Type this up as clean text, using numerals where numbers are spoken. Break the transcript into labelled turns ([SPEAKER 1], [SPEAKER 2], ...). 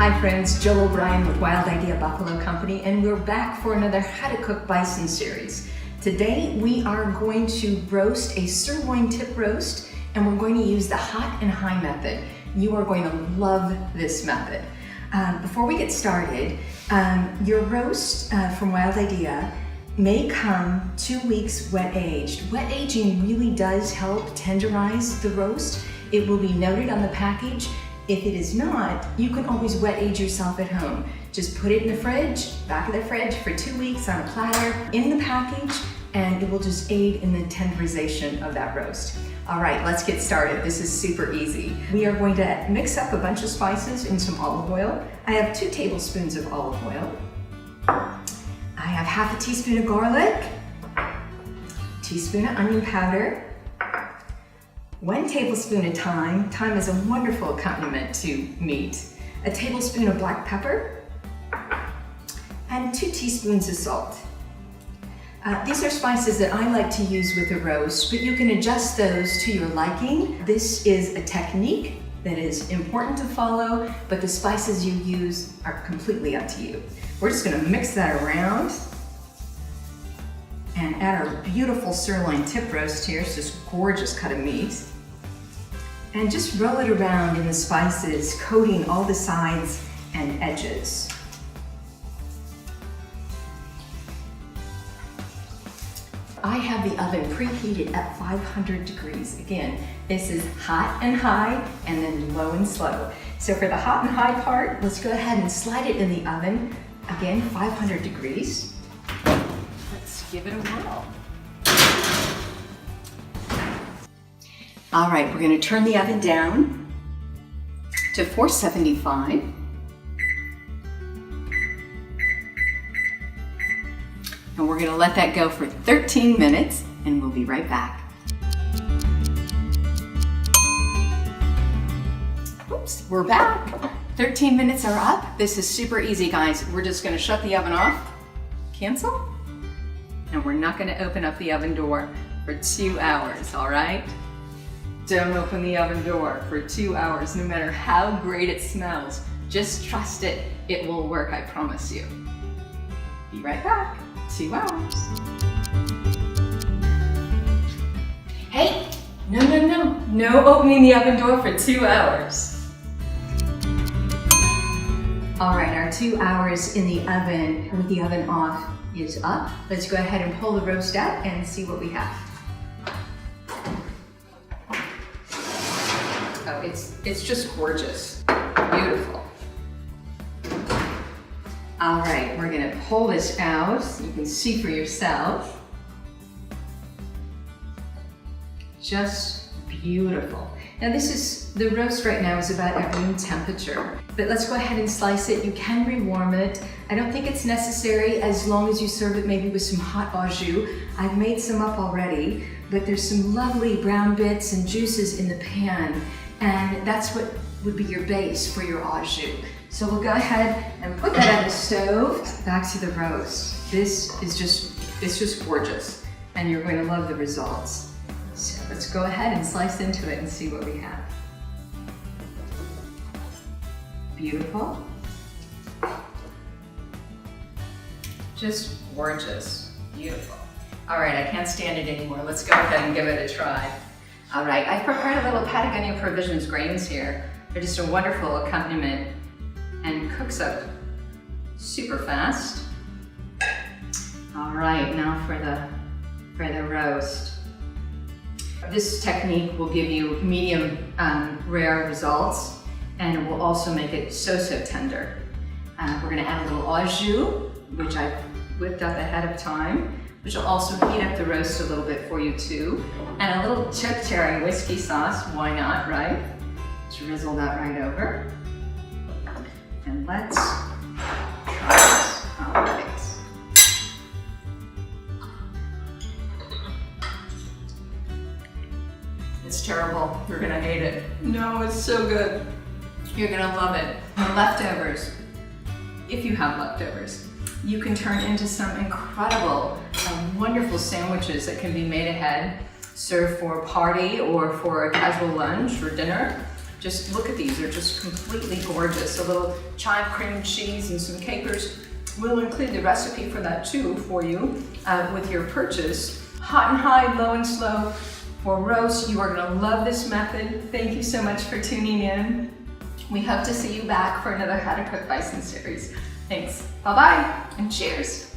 [SPEAKER 1] Hi friends, Jill O'Brien with Wild Idea Buffalo Company, and we're back for another How to Cook Bison series. Today we are going to roast a sirloin tip roast, and we're going to use the hot and high method. You are going to love this method. Before we get started, your roast from Wild Idea may come 2 weeks wet aged. Wet aging really does help tenderize the roast. It will be noted on the package. If it is not, you can always wet age yourself at home. Just put it in the fridge, back of the fridge for 2 weeks on a platter in the package, and it will just aid in the tenderization of that roast. All right, let's get started. This is super easy. We are going to mix up a bunch of spices in some olive oil. I have 2 tablespoons of olive oil. I have half a teaspoon of garlic, teaspoon of onion powder, 1 tablespoon of thyme. Thyme is a wonderful accompaniment to meat. A tablespoon of black pepper, and 2 teaspoons of salt. These are spices that I like to use with a roast, but you can adjust those to your liking. This is a technique that is important to follow, but the spices you use are completely up to you. We're just gonna mix that around and add our beautiful sirloin tip roast here. It's just gorgeous cut of meat. And just roll it around in the spices, coating all the sides and edges. I have the oven preheated at 500 degrees. Again, this is hot and high and then low and slow. So for the hot and high part, let's go ahead and slide it in the oven. Again, 500 degrees. Let's give it a whirl. All right, we're gonna turn the oven down to 475. And we're gonna let that go for 13 minutes, and we'll be right back. Oops, we're back. 13 minutes are up. This is super easy, guys. We're just gonna shut the oven off, cancel, and we're not gonna open up the oven door for 2 hours, all right? Don't open the oven door for 2 hours, no matter how great it smells. Just trust it, it will work, I promise you. Be right back, 2 hours. Hey, no opening the oven door for 2 hours. All right, our 2 hours in the oven with the oven off is up. Let's go ahead and pull the roast out and see what we have. Oh, it's just gorgeous, beautiful. All right, we're gonna pull this out so you can see for yourself. Just beautiful. Now the roast right now is about at room temperature, but let's go ahead and slice it. You can rewarm it. I don't think it's necessary as long as you serve it maybe with some hot au jus. I've made some up already, but there's some lovely brown bits and juices in the pan, and that's what would be your base for your au jus. So we'll go ahead and put that on the stove. Back to the roast. It's just gorgeous, and you're going to love the results. So let's go ahead and slice into it and see what we have. Beautiful. Just gorgeous, beautiful. All right, I can't stand it anymore. Let's go ahead and give it a try. All right, I've prepared a little Patagonia Provisions grains here. They're just a wonderful accompaniment and cooks up super fast. All right, now for the roast. This technique will give you medium rare results, and it will also make it so tender. We're gonna add a little au jus, which I've whipped up ahead of time, which will also heat up the roast a little bit for you too. And a little choke cherry whiskey sauce, why not, right? Drizzle that right over. And let's try this. All right. It's terrible. You're gonna hate it. No, it's so good. You're gonna love it. The leftovers, if you have leftovers, you can turn into some incredible, wonderful sandwiches that can be made ahead, served for a party or for a casual lunch or dinner. Just look at these, they're just completely gorgeous. A little chive cream cheese and some capers. We'll include the recipe for that too for you with your purchase. Hot and high, low and slow for roast. You are gonna love this method. Thank you so much for tuning in. We hope to see you back for another How to Cook Bison series. Thanks, bye-bye, and cheers.